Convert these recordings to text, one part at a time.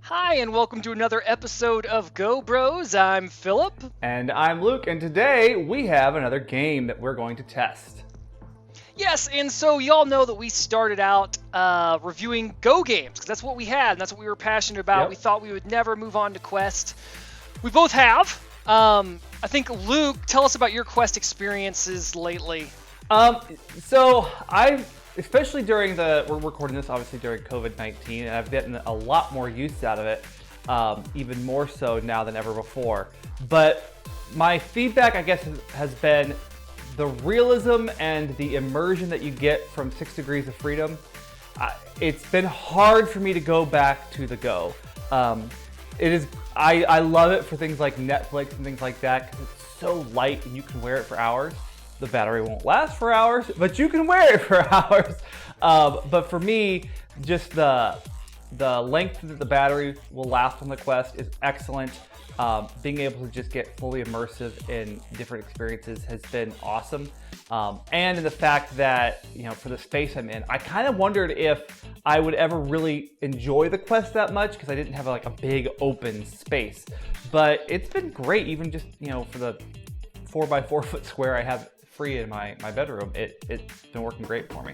Hi, and welcome to another episode of Go Bros. I'm Philip. And I'm Luke, and today we have another game that we're going to test. Yes, and so y'all know that we started out reviewing Go games, because that's what we had, and that's what we were passionate about. Yep. We thought we would never move on to Quest. We both have. I think, Luke, tell us about your Quest experiences lately. Especially during we're recording this obviously during COVID-19, and I've gotten a lot more use out of it, even more so now than ever before. But my feedback, I guess, has been the realism and the immersion that you get from 6 Degrees of Freedom. It's been hard for me to go back to the Go. I love it for things like Netflix and things like that because it's so light and you can wear it for hours. The battery won't last for hours, but you can wear it for hours. But for me, just the length that the battery will last on the Quest is excellent. Being able to just get fully immersive in different experiences has been awesome. And in the fact that, for the space I'm in, I kind of wondered if I would ever really enjoy the Quest that much because I didn't have like a big open space. But it's been great, even just, for the 4x4 foot square I have free in my bedroom. It's been working great for me.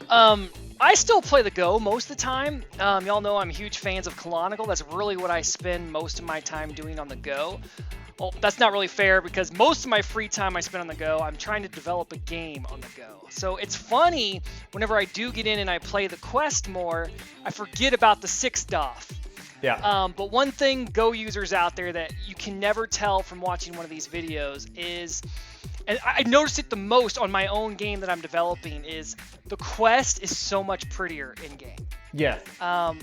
I still play the Go most of the time. Y'all know I'm huge fans of Canonical. That's really what I spend most of my time doing on the Go. Well, that's not really fair because most of my free time I spend on the Go, I'm trying to develop a game on the Go. So it's funny, whenever I do get in and I play the Quest more, I forget about the 6 stuff. Yeah. But one thing Go users out there that you can never tell from watching one of these videos is, and I noticed it the most on my own game that I'm developing, is the Quest is so much prettier in game. Yeah. I'm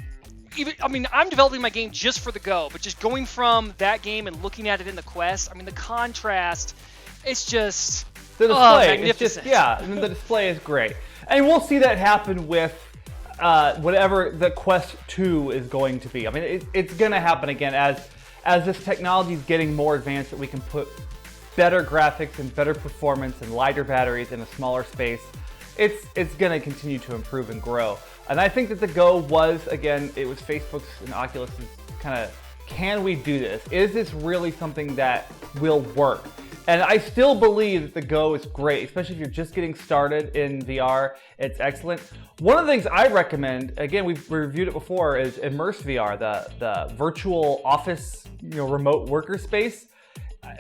developing my game just for the Go, but just going from that game and looking at it in the Quest, the contrast, it's just the display. Magnificent. The display is great. And we'll see that happen with whatever the Quest 2 is going to be. It's going to happen again as this technology is getting more advanced, that we can put better graphics and better performance and lighter batteries in a smaller space. It's going to continue to improve and grow. And I think that the Go was Facebook's and Oculus's kind of, can we do this? Is this really something that will work? And I still believe that the Go is great, especially if you're just getting started in VR. It's excellent. One of the things I recommend, again, we've reviewed it before, is Immerse VR, the virtual office, remote worker space.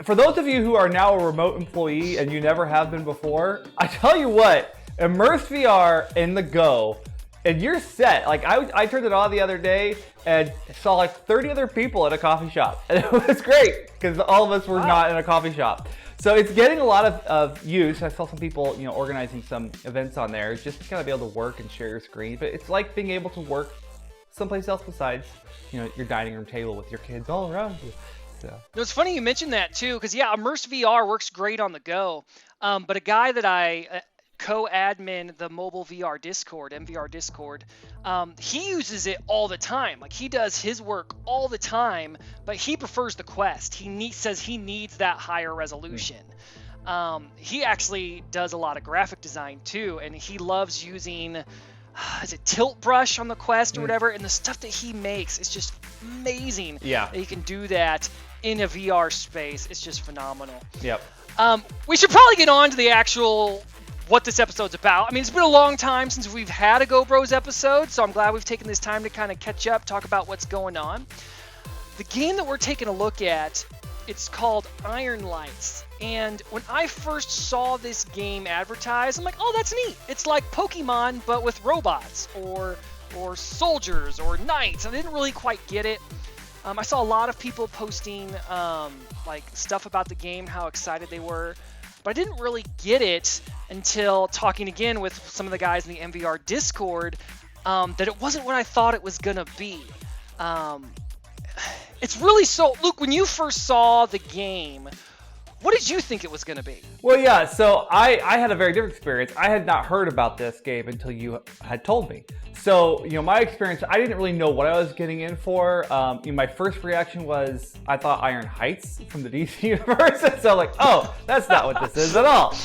For those of you who are now a remote employee and you never have been before, I tell you what, Immerse VR in the Go, and you're set. Like I turned it on the other day and saw like 30 other people at a coffee shop. And it was great because all of us were not in a coffee shop. So it's getting a lot of use. I saw some people, organizing some events on there just to kind of be able to work and share your screen. But it's like being able to work someplace else besides, your dining room table with your kids all around you. So. It's funny you mentioned that too, because Immerse VR works great on the Go. But a guy that I co-admin the mobile VR Discord, MVR Discord, he uses it all the time. Like he does his work all the time, but he prefers the Quest. Says he needs that higher resolution. He actually does a lot of graphic design too, and he loves using is it Tilt Brush on the Quest or whatever, and the stuff that he makes is just amazing. Yeah. That he can do that in a VR space. It's just phenomenal. Yep. We should probably get on to the actual what this episode's about. It's been a long time since we've had a Go Bros episode, so I'm glad we've taken this time to kind of catch up, talk about what's going on. The game that we're taking a look at, it's called Ironlights. And when I first saw this game advertised, I'm like, oh, that's neat. It's like Pokemon, but with robots or soldiers or knights. I didn't really quite get it. I saw a lot of people posting stuff about the game, how excited they were. But I didn't really get it until talking again with some of the guys in the MVR Discord, that it wasn't what I thought it was going to be. It's really so... Luke, when you first saw the game, what did you think it was going to be? Well, yeah, so I had a very different experience. I had not heard about this game until you had told me. So, my experience, I didn't really know what I was getting in for. My first reaction was, I thought Iron Heights from the DC universe. So I'm like, oh, that's not what this is at all.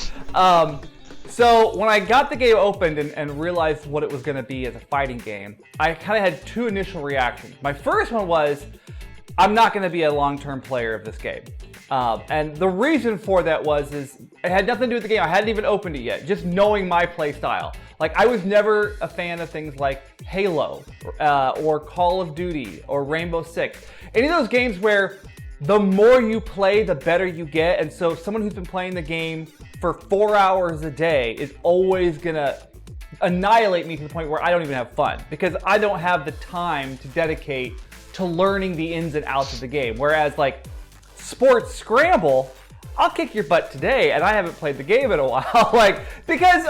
So when I got the game opened and realized what it was going to be as a fighting game, I kind of had two initial reactions. My first one was, I'm not going to be a long-term player of this game. And the reason for that is it had nothing to do with the game. I hadn't even opened it yet. Just knowing my play style. Like, I was never a fan of things like Halo or Call of Duty or Rainbow Six. Any of those games where the more you play, the better you get. And so someone who's been playing the game for 4 hours a day is always gonna annihilate me to the point where I don't even have fun, because I don't have the time to dedicate to learning the ins and outs of the game. Whereas like Sports Scramble, I'll kick your butt today, and I haven't played the game in a while. Like, because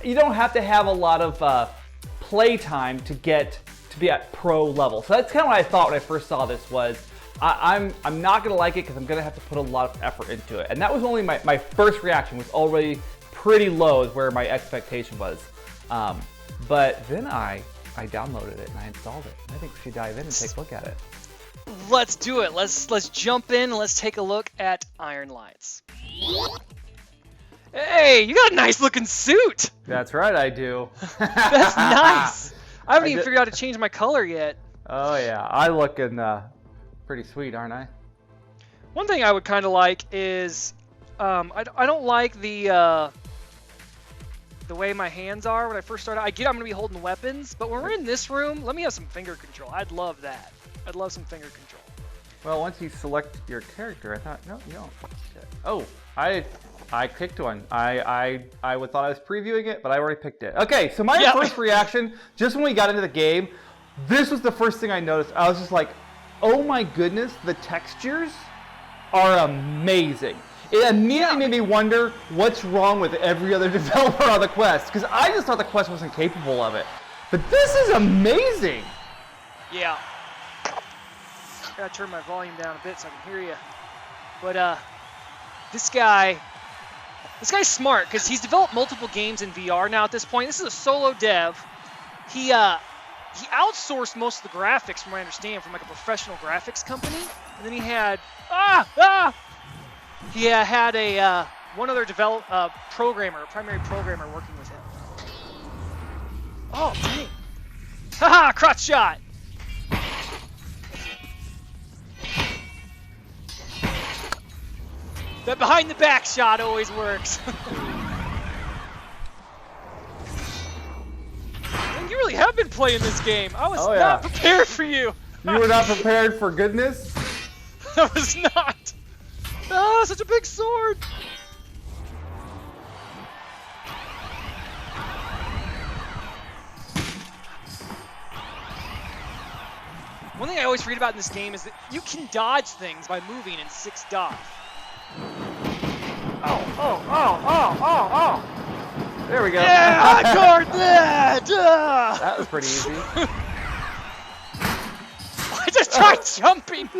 you don't have to have a lot of play time to get to be at pro level. So that's kind of what I thought when I first saw this was, I'm not gonna like it because I'm gonna have to put a lot of effort into it. And that was only my first reaction, was already pretty low is where my expectation was. But then I downloaded it and I installed it. I think we should dive in and take a look at it. Let's do it. Let's jump in. Let's take a look at Ironlights. Hey, you got a nice looking suit. That's right, I do. That's nice. I haven't even figured out how to change my color yet. Oh yeah, I looking pretty sweet, aren't I? One thing I would kind of like is, I don't like the way my hands are when I first start out. I get I'm going to be holding weapons, but when we're in this room, let me have some finger control. I'd love that. I'd love some finger control. Well, once you select your character, I thought, no, you don't. Oh, I picked one. I thought I was previewing it, but I already picked it. Okay, so my first reaction, just when we got into the game, this was the first thing I noticed. I was just like, oh my goodness, the textures are amazing. It immediately made me wonder what's wrong with every other developer on the Quest, because I just thought the Quest wasn't capable of it. But this is amazing. Yeah. Gotta turn my volume down a bit so I can hear you. But this guy's smart, because he's developed multiple games in VR now at this point. This is a solo dev. He outsourced most of the graphics, from what I understand, from like a professional graphics company. And then he had one other primary programmer working with him. Oh, dang. Haha, crotch shot. That behind the back shot always works. Man, you really have been playing this game. I was not prepared for you. You were not prepared for goodness? I was not. Oh, such a big sword. One thing I always forget about in this game is that you can dodge things by moving in 6 dots. Oh. There we go. Yeah, I guard that! That was pretty easy. I just tried jumping!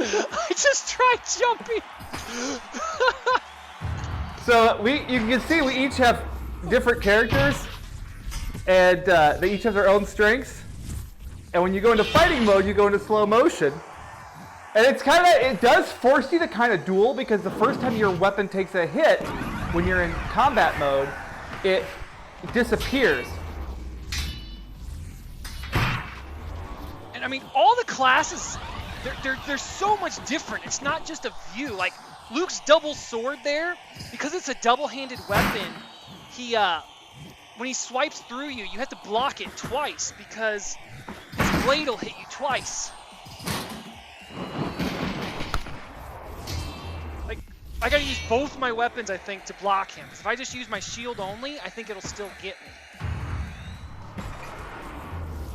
So you can see we each have different characters, and they each have their own strengths. And when you go into fighting mode, you go into slow motion. And it does force you to kind of duel, because the first time your weapon takes a hit, when you're in combat mode, it disappears. And I mean, all the classes, they're so much different. It's not just a view. Like Luke's double sword there, because it's a double-handed weapon. When he swipes through you, you have to block it twice, because his blade will hit you twice. Like, I gotta use both my weapons, I think, to block him. Because if I just use my shield only, I think it'll still get me.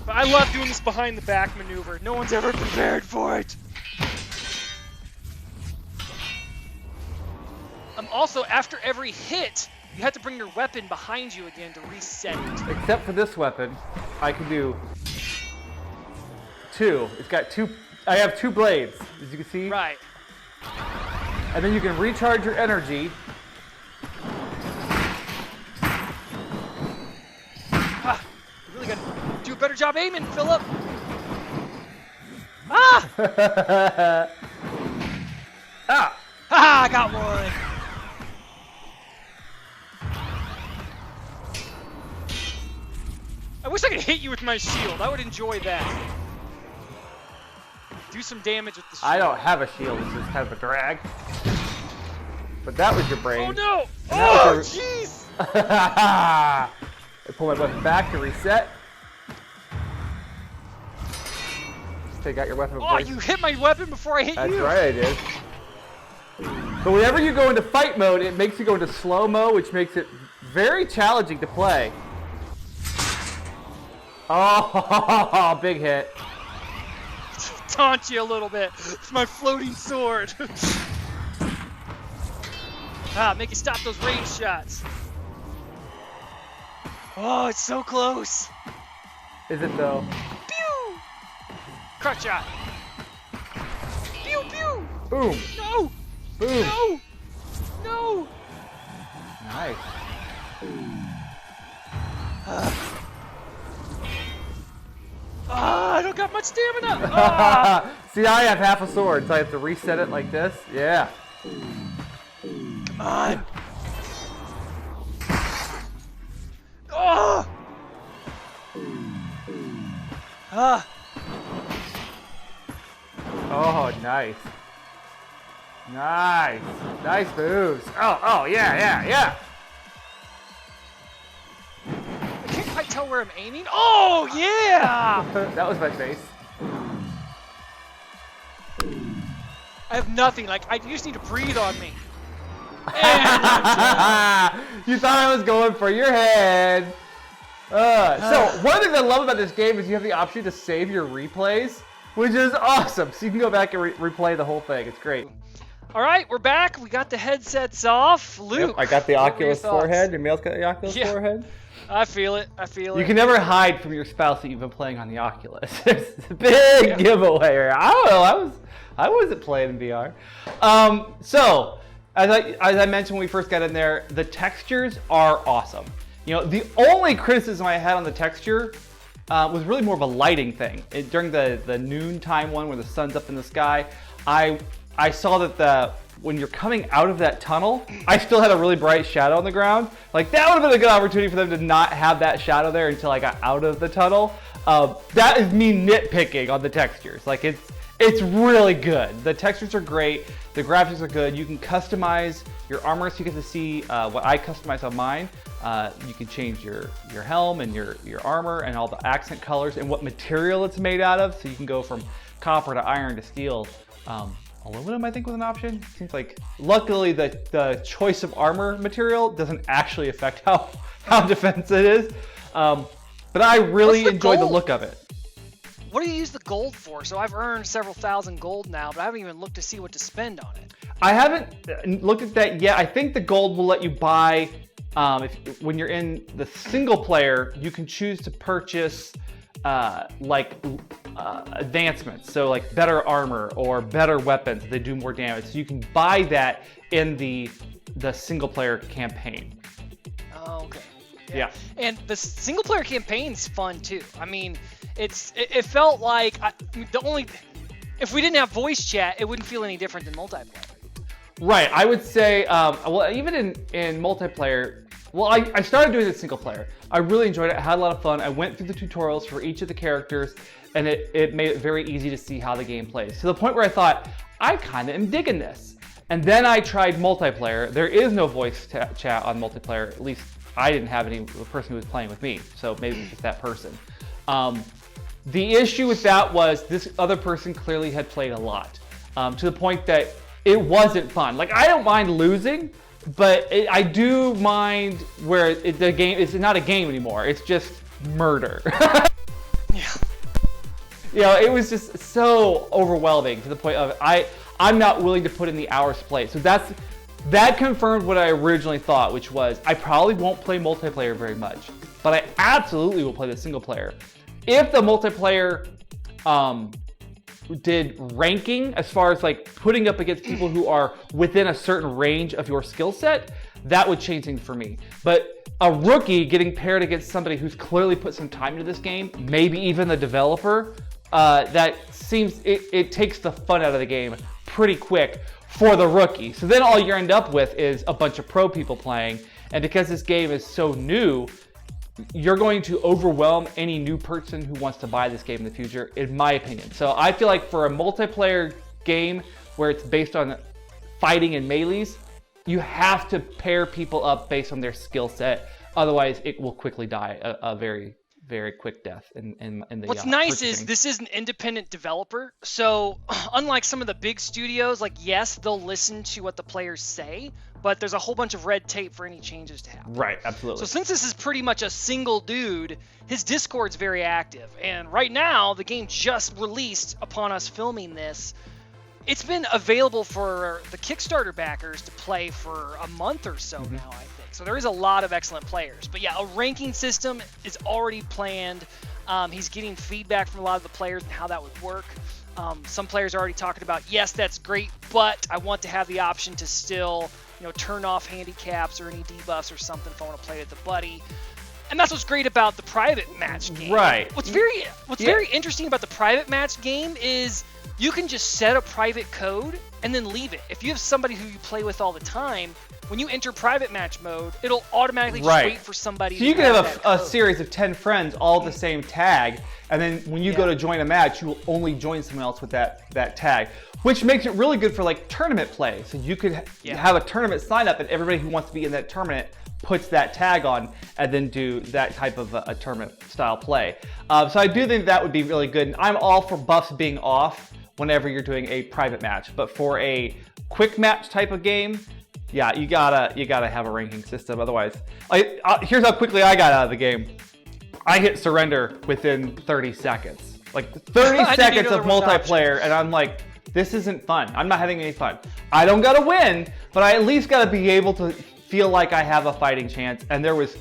But I love doing this behind the back maneuver. No one's ever prepared for it. Also, after every hit, you have to bring your weapon behind you again to reset it. Except for this weapon, I can do 2. It's got 2. I have 2 blades, as you can see. Right. And then you can recharge your energy. You really gotta do a better job aiming, Philip. Ah! Ha! I got one. I could hit you with my shield. I would enjoy that. Do some damage with the shield. I don't have a shield. It's just kind of a drag. But that was your brain. Oh no! Oh jeez! I pull my weapon back to reset. Take out your weapon. Oh, you hit my weapon before I hit you. That's right, I did. But whenever you go into fight mode, it makes you go into slow-mo, which makes it very challenging to play. Oh, big hit. Taunt you a little bit with my floating sword. Make you stop those range shots. Oh, it's so close. Is it though? Pew! Crutch shot. Pew pew. Boom. No. Boom. No. No. Nice. I don't got much stamina. See, I have half a sword, so I have to reset it like this. Yeah. Come on. Oh. Oh, nice. Nice. Nice moves. Oh, yeah. I can't quite tell where I'm aiming. Oh, yeah. That was my face. I have nothing. Like, you just need to breathe on me. You thought I was going for your head. So, one of the things I love about this game is you have the option to save your replays, which is awesome. So you can go back and replay the whole thing. It's great. All right, we're back. We got the headsets off. Luke, Yep, I got the Oculus thoughts? forehead. Your male's got the Oculus forehead. I feel it. You can never hide from your spouse that you've been playing on the Oculus. It's a big giveaway. I don't know. I wasn't playing in VR. So, as I mentioned when we first got in there, the textures are awesome. You know, the only criticism I had on the texture was really more of a lighting thing. During the noontime one where the sun's up in the sky, I saw that when you're coming out of that tunnel, I still had a really bright shadow on the ground. Like, that would have been a good opportunity for them to not have that shadow there until I got out of the tunnel. That is me nitpicking on the textures. Like, it's really good. The textures are great. The graphics are good. You can customize your armor, so you get to see what I customize on mine. You can change your helm and your armor and all the accent colors and what material it's made out of. So you can go from copper to iron to steel. Aluminum, I think, was an option. Seems like, luckily, the choice of armor material doesn't actually affect how defensive it is. But I really enjoyed the look of it. What do you use the gold for? So I've earned several thousand gold now, but I haven't even looked to see what to spend on it. I haven't looked at that yet. I think the gold will let you buy, when you're in the single player, you can choose to purchase advancements. So like better armor or better weapons, they do more damage. So you can buy that in the single player campaign. Oh, okay. Yeah. And the single player campaign's fun too. I mean, it felt like if we didn't have voice chat, it wouldn't feel any different than multiplayer. Right. I would say, well, even in multiplayer, well, I started doing it single player. I really enjoyed it. I had a lot of fun. I went through the tutorials for each of the characters, and it made it very easy to see how the game plays. To the point where I thought, I kind of am digging this. And then I tried multiplayer. There is no voice chat on multiplayer. At least I didn't have the person who was playing with me. So maybe it's just that person. The issue with that was this other person clearly had played a lot, to the point that it wasn't fun. Like, I don't mind losing, but I do mind where the game is not a game anymore. It's just murder. Yeah. You know, it was just so overwhelming to the point of I'm not willing to put in the hours to play. So that confirmed what I originally thought, which was I probably won't play multiplayer very much, but I absolutely will play the single player. If the multiplayer did ranking as far as like putting up against people who are within a certain range of your skill set, that would change things for me. But a rookie getting paired against somebody who's clearly put some time into this game, maybe even the developer, that seems, it takes the fun out of the game pretty quick for the rookie. So then all you end up with is a bunch of pro people playing, and because this game is so new, you're going to overwhelm any new person who wants to buy this game in the future, in my opinion. So I feel like for a multiplayer game where it's based on fighting and melees, you have to pair people up based on their skill set. Otherwise, it will quickly die a very, very quick death in the What's nice is this is an independent developer, so unlike some of the big studios, like yes, they'll listen to what the players say, but there's a whole bunch of red tape for any changes to happen. Right, absolutely. So since this is pretty much a single dude, his Discord's very active, and right now the game just released upon us filming this. It's been available for the Kickstarter backers to play for a month or so now, I think. So there is a lot of excellent players. But yeah, a ranking system is already planned. He's getting feedback from a lot of the players and how that would work. Some players are already talking about, yes, that's great, but I want to have the option to still, turn off handicaps or any debuffs or something if I want to play with the buddy. And that's what's great about the private match game. Right. What's very interesting about the private match game is you can just set a private code and then leave it. If you have somebody who you play with all the time, when you enter private match mode, it'll automatically just wait for somebody so you can have a series of 10 friends, all the same tag, and then when you go to join a match, you will only join someone else with that tag, which makes it really good for like tournament play. So you could have a tournament sign up and everybody who wants to be in that tournament puts that tag on and then do that type of a tournament style play. So I do think that would be really good. And I'm all for buffs being off whenever you're doing a private match, but for a quick match type of game, yeah, you gotta have a ranking system. Otherwise, here's how quickly I got out of the game. I hit surrender within 30 seconds. Like 30 seconds of multiplayer, and I'm like, this isn't fun. I'm not having any fun. I don't gotta win, but I at least gotta be able to feel like I have a fighting chance. And there was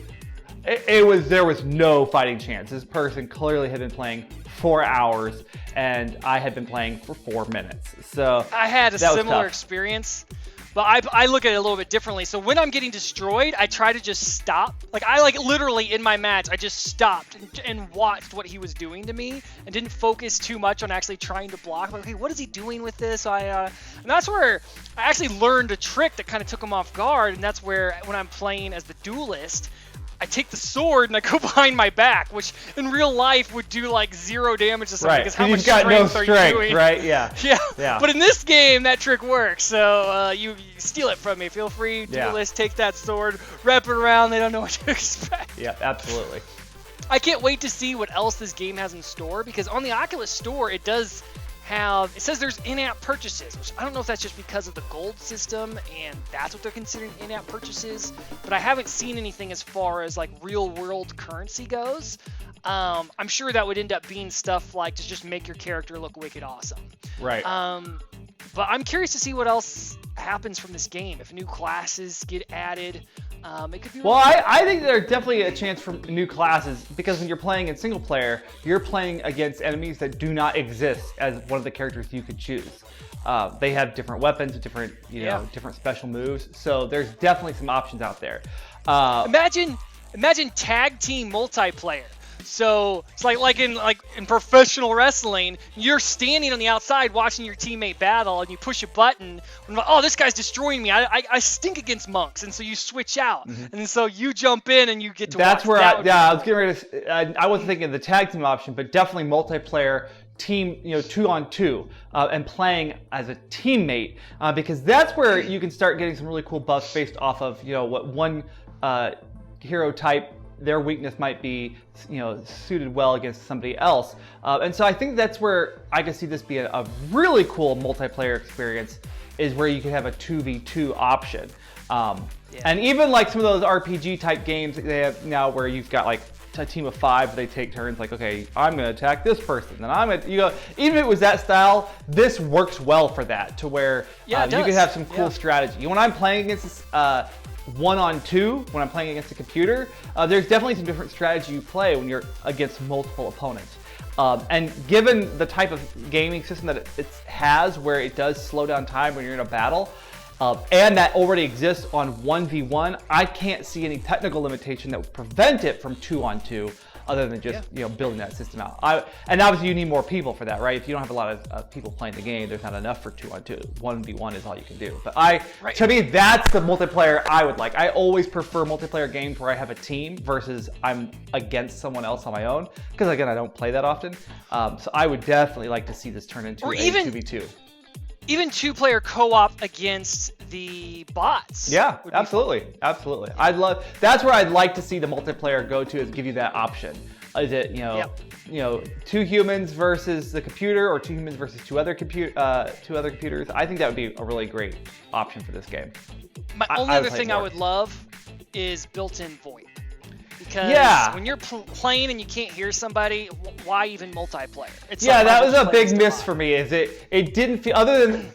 no fighting chance. This person clearly had been playing 4 hours, and I had been playing for 4 minutes. So I had a similar experience, but I look at it a little bit differently. So when I'm getting destroyed, I try to just stop. I literally in my match, I just stopped and watched what he was doing to me and didn't focus too much on actually trying to block. Like, okay, what is he doing with this? And that's where I actually learned a trick that kind of took him off guard. And that's where when I'm playing as the duelist, I take the sword and I go behind my back, which in real life would do like 0 damage to something because how much strength are you doing? Right? Yeah. Yeah. But in this game, that trick works. So you steal it from me. Feel free, duelist, take that sword, wrap it around. They don't know what to expect. Yeah, absolutely. I can't wait to see what else this game has in store because on the Oculus store, it says there's in-app purchases, which I don't know if that's just because of the gold system and that's what they're considering in-app purchases, but I haven't seen anything as far as like real-world currency goes. I'm sure that would end up being stuff like to just make your character look wicked awesome. Right. But I'm curious to see what else happens from this game. If new classes get added, it could be. Well, I think there's definitely a chance for new classes because when you're playing in single player, you're playing against enemies that do not exist as one of the characters you could choose. They have different weapons, different different special moves. So there's definitely some options out there. Imagine tag team multiplayer. So it's like in professional wrestling, you're standing on the outside watching your teammate battle, and you push a button. And like, oh, this guy's destroying me. I stink against monks, and so you switch out, and so you jump in and you get to. That's watch. where I was getting ready to. I wasn't thinking of the tag team option, but definitely multiplayer team, 2-on-2, and playing as a teammate, because that's where you can start getting some really cool buffs based off of what one hero type. Their weakness might be, suited well against somebody else. And so I think that's where I can see this being a really cool multiplayer experience is where you can have a 2v2 option. And even like some of those RPG type games they have now where you've got like a team of 5, they take turns like, okay, I'm going to attack this person. Then even if it was that style, this works well for that to where you can have some cool strategy. When I'm playing against this, 1-on-2, when I'm playing against a computer, there's definitely some different strategy you play when you're against multiple opponents. And given the type of gaming system that it has, where it does slow down time when you're in a battle, and that already exists on 1v1, I can't see any technical limitation that would prevent it from 2-on-2. other than just building that system out. And obviously you need more people for that, right? If you don't have a lot of people playing the game, there's not enough for 2-on-2. 1v1 is all you can do. But to me, that's the multiplayer I would like. I always prefer multiplayer games where I have a team versus I'm against someone else on my own, because again, I don't play that often. So I would definitely like to see this turn into a 2v2. Even 2-player co-op against the bots. Yeah, absolutely. That's where I'd like to see the multiplayer go to, is give you that option. Is it, 2 humans versus the computer, or 2 humans versus 2 other computers? I think that would be a really great option for this game. My only other thing I would love is built-in VoIP. Because when you're playing and you can't hear somebody, why even multiplayer? That was a big miss for me. Is it didn't feel, other than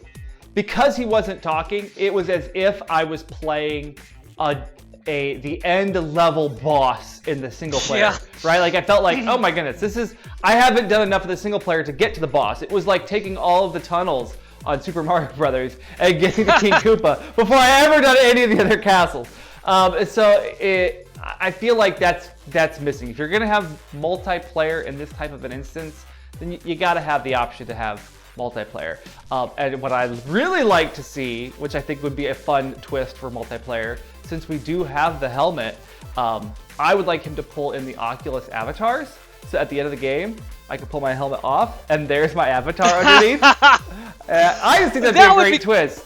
because he wasn't talking, it was as if I was playing the end level boss in the single player, right? Like I felt like, oh my goodness, I haven't done enough of the single player to get to the boss. It was like taking all of the tunnels on Super Mario Brothers and getting to King Koopa before I ever done any of the other castles. I feel like that's missing. If you're gonna have multiplayer in this type of an instance, then you gotta have the option to have multiplayer. And what I'd really like to see, which I think would be a fun twist for multiplayer, since we do have the helmet, I would like him to pull in the Oculus avatars. So at the end of the game, I can pull my helmet off, and there's my avatar underneath. I just think that'd be a great twist.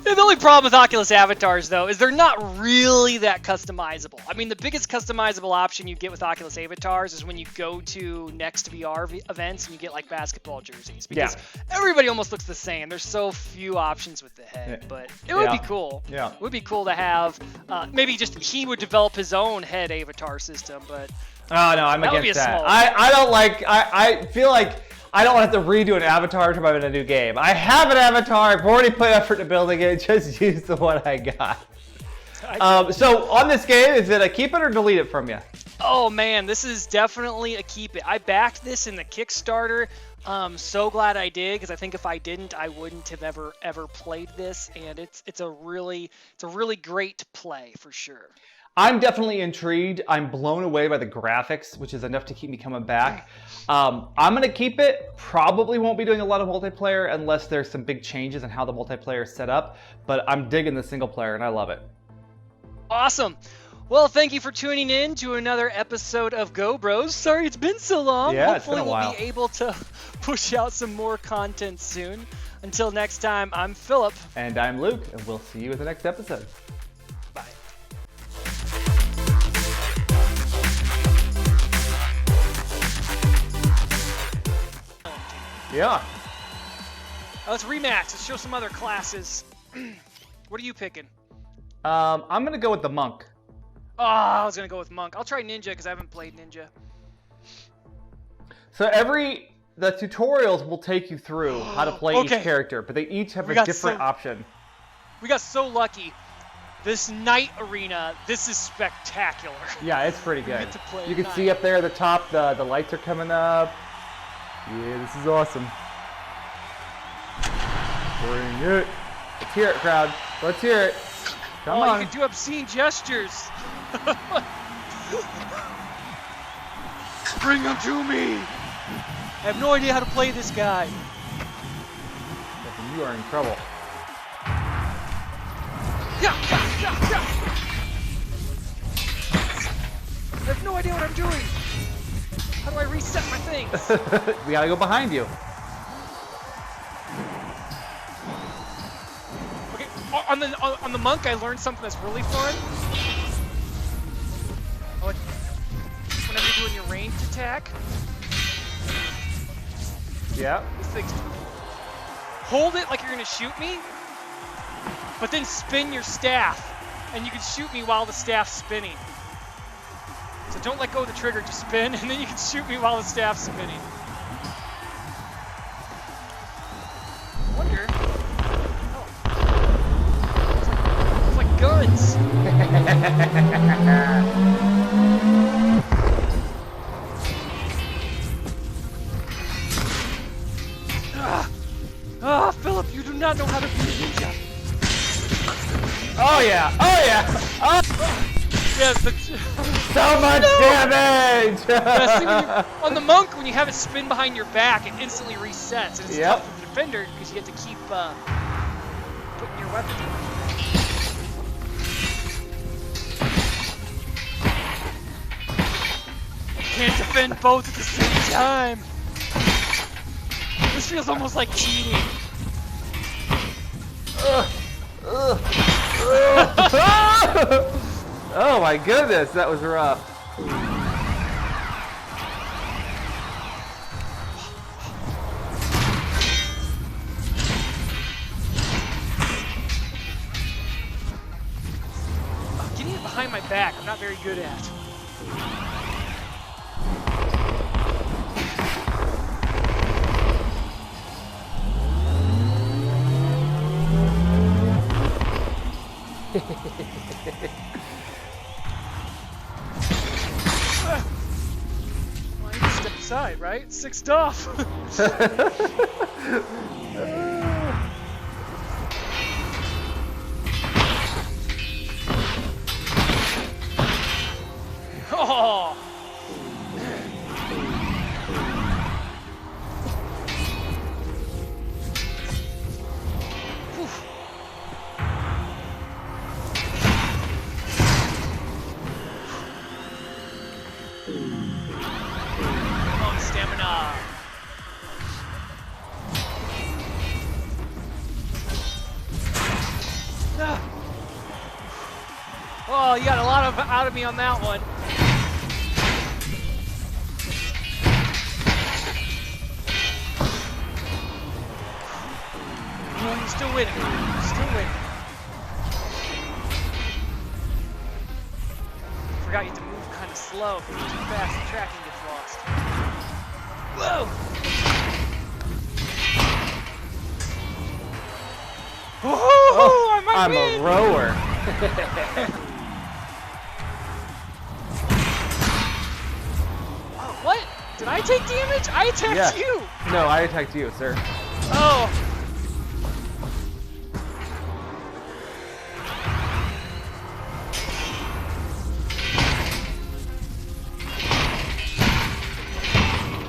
The only problem with Oculus avatars, though, is they're not really that customizable. I mean, the biggest customizable option you get with Oculus avatars is when you go to Next VR events and you get like basketball jerseys, because everybody almost looks the same. There's so few options with the head, but it would be cool. Yeah, it would be cool to have. Maybe just he would develop his own head avatar system, but oh no, I'm against that. I don't like. I feel like I don't want to have to redo an avatar if I'm in a new game. I have an avatar. I've already put effort into building it. Just use the one I got. So on this game, is it a keep it or delete it from you? Oh man, this is definitely a keep it. I backed this in the Kickstarter. So glad I did, because I think if I didn't, I wouldn't have ever played this. And it's a really great play for sure. I'm definitely intrigued. I'm blown away by the graphics, which is enough to keep me coming back. I'm going to keep it. Probably won't be doing a lot of multiplayer unless there's some big changes in how the multiplayer is set up. But I'm digging the single player, and I love it. Awesome. Well, thank you for tuning in to another episode of Go Bros. Sorry it's been so long. Yeah, Hopefully it's been a while. We'll be able to push out some more content soon. Until next time, I'm Philip. And I'm Luke, and we'll see you in the next episode. Bye. Yeah. Let's rematch. Let's show some other classes. What are you picking? I'm going to go with the monk. Oh, I was going to go with monk. I'll try ninja because I haven't played ninja. So the tutorials will take you through how to play each character, but they each have a different option. We got so lucky. This night arena, this is spectacular. Yeah, it's pretty good. You can night. see up there at the top, the lights are coming up. Yeah, this is awesome. Bring it. Let's hear it, crowd. Let's hear it. Come on. You can do obscene gestures. Bring him to me. I have no idea how to play this guy. You are in trouble. Yeah. I have no idea what I'm doing. How do I reset my things? We gotta go behind you. Okay, on the monk, I learned something that's really fun. Whenever you're doing your ranged attack. Yeah. This thing's... Hold it like you're gonna shoot me, but then spin your staff, and you can shoot me while the staff's spinning. So don't let go of the trigger, just spin, and then you can shoot me while the staff's spinning. I wonder... Oh. It's like guns! Philip, you do not know how to be a ninja! Oh yeah! Oh yeah! Oh. Yes, So much damage! Yeah, see, on the monk, when you have it spin behind your back, it instantly resets. And it's tough for the defender because you have to keep putting your weapon down. Can't defend both at the same time. This feels almost like cheating. Oh my goodness, that was rough. Getting it behind my back, I'm not very good at. Well, I need to step aside, right? Sick stuff. Oh. Oh, you got a lot of out of me on that one. Oh, you're still winning. You're still winning. Forgot you have to move kind of slow. If you move too fast, the tracking gets lost. Whoa! Oh, I'm a rower. Oh, what? Did I take damage? I attacked you. No, I attacked you, sir. Oh.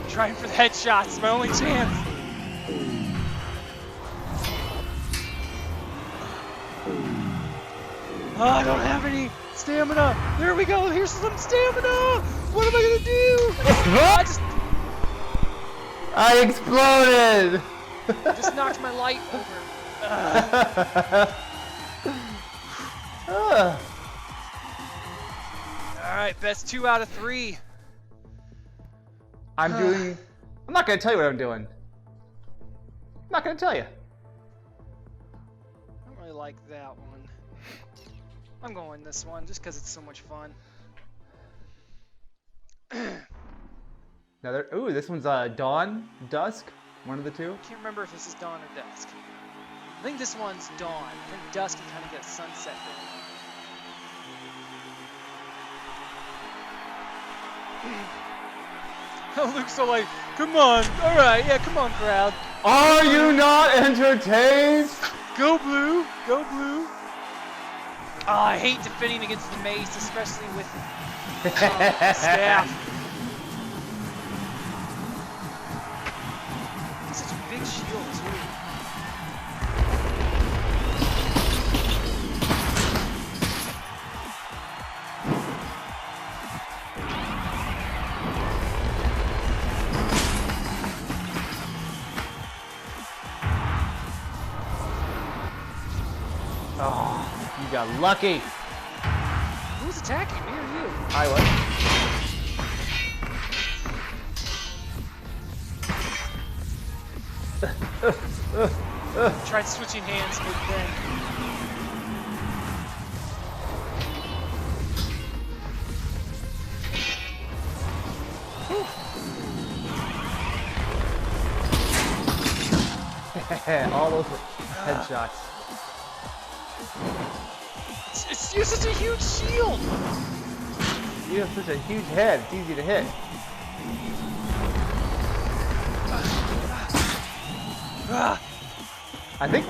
Trying for the headshots. It's my only chance. Oh, I don't have any stamina. There we go. Here's some stamina. What am I gonna do? I exploded. I just knocked my light over. All right, best 2 out of 3. I'm not gonna tell you what I'm doing. I'm not gonna tell you. I don't really like that one. I'm going this one just because it's so much fun. Ooh, this one's Dawn, Dusk, one of the two. I can't remember if this is dawn or dusk. I think this one's dawn. I think dusk you kind of get sunset there. Luke's so like, come on, all right, yeah, come on, crowd. Are you not entertained? Go blue, go blue. Oh, I hate defending against the mace, especially with staff. It's such a big shield, too. Oh, you got lucky. Who's attacking, me or you? I was. Tried switching hands mid then. All those headshots. You're such a huge shield! You have such a huge head, it's easy to hit. I think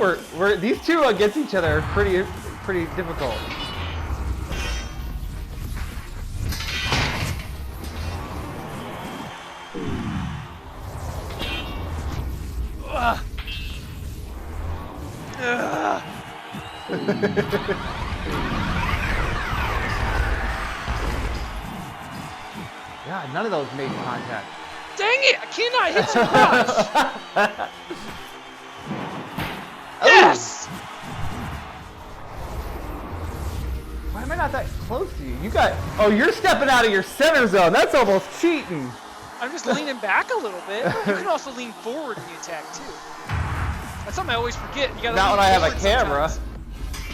these two against each other are pretty difficult. Yeah, none of those made contact. Dang it! I cannot hit too much! Yes! Why am I not that close to you? You got... Oh, you're stepping out of your center zone. That's almost cheating. I'm just leaning back a little bit. You can also lean forward when you attack, too. That's something I always forget. You gotta Not lean when I have a forward camera. sometimes.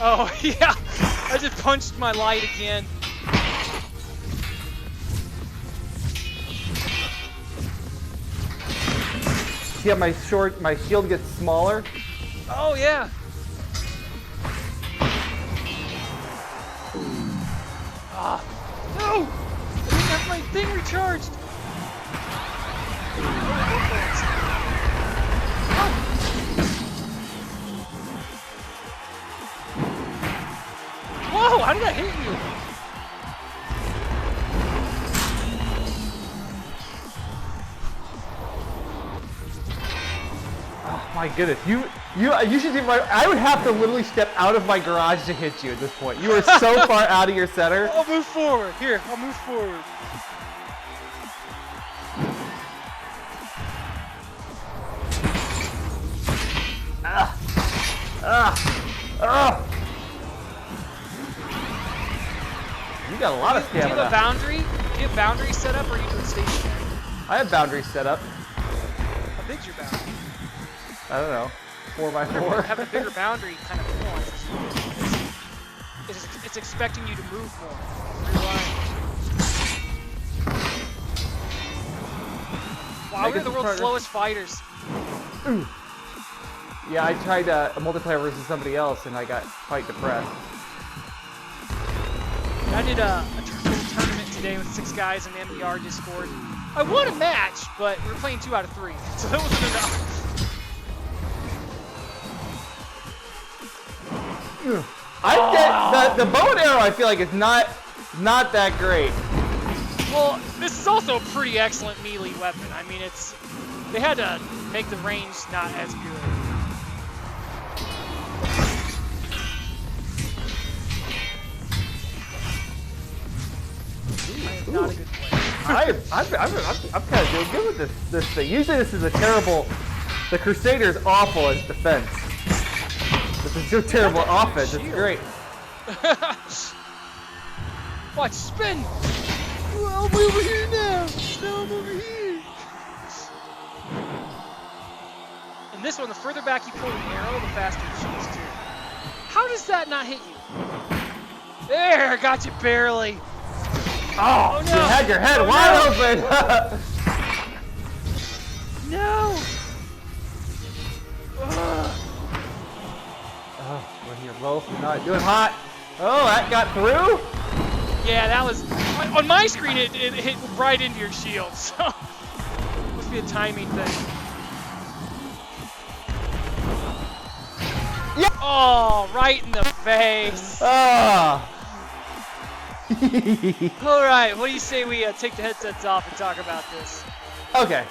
Oh, yeah. I just punched my light again. See how my shield gets smaller? Oh, yeah. Ah, no! I didn't have my thing recharged. Whoa, how did that hit you? Oh my goodness, you should see I would have to literally step out of my garage to hit you at this point. You are so far out of your center. I'll move forward. Here, I'll move forward. You got a lot of stamina. Do you have a boundary? Do you have boundary set up, or are you doing stationary? I have boundaries set up. How big's your boundary? I don't know. 4x4. Having a bigger boundary kind of cool. It's expecting you to move more. Wow, we're the world's slowest fighters. Ooh. Yeah, I tried a multiplayer versus somebody else, and I got quite depressed. I did a little tournament today with 6 guys in the MBR Discord. I won a match, but we were playing 2 out of 3, so that wasn't enough. The bow and arrow, I feel like, is not that great. Well, this is also a pretty excellent melee weapon. I mean, they had to make the range not as good. I am not a good player. I'm kind of doing good with this thing. Usually this is the Crusader's awful as defense. This is so terrible offense. It's great. Watch, spin! Well, I'm over here now. Now I'm over here. And this one, the further back you pull the arrow, the faster it shoots too. How does that not hit you? There, got you barely. Oh, no. You had your head wide open. No. Oh, we're here, both. Not doing hot. Oh, that got through. Yeah, that was on my screen. It hit right into your shield. So must be a timing thing. Yeah. Oh, right in the face. Ah. All right, what do you say we take the headsets off and talk about this? Okay.